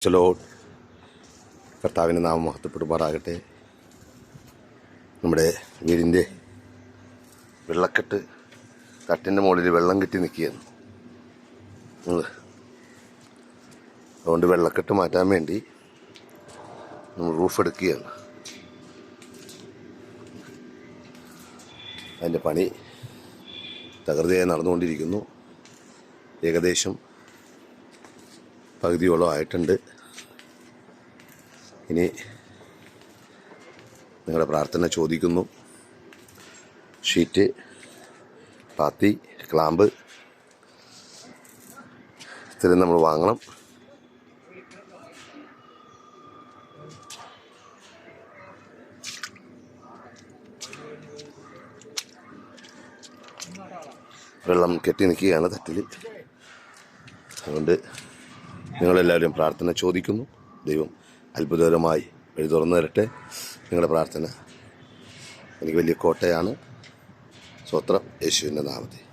Praise Lord. കർത്താവിൻ്റെ നാമം മഹത്വപ്പെടുമാറാകട്ടെ. നമ്മുടെ വീടിൻ്റെ വെള്ളക്കെട്ട് തട്ടിൻ്റെ മുകളിൽ വെള്ളം കെട്ടി നിൽക്കുകയാണ്. അതുകൊണ്ട് വെള്ളക്കെട്ട് മാറ്റാൻ വേണ്ടി നമ്മൾ റൂഫ് എടുക്കുകയാണ്. അതിൻ്റെ പണി തകൃതിയായി നടന്നുകൊണ്ടിരിക്കുന്നു. ഏകദേശം പകുതിയോളം ആയിട്ടുണ്ട്. ഇനി നിങ്ങളുടെ പ്രാർത്ഥന ചോദിക്കുന്നു. ഷീറ്റ്, പാത്തി, ക്ലാമ്പ് ഇത്രയും നമ്മൾ വാങ്ങണം. വെള്ളം കെട്ടി നിൽക്കുകയാണ് തട്ടിൽ. അതുകൊണ്ട് നിങ്ങളെല്ലാവരും പ്രാർത്ഥന ചോദിക്കുന്നു. ദൈവം അത്ഭുതകരമായി വഴി തുറന്നു തരട്ടെ. നിങ്ങളുടെ പ്രാർത്ഥന എനിക്ക് വലിയ കോട്ടയാണ്. സ്തോത്രം യേശുവിൻ്റെ നാമത്തിൽ.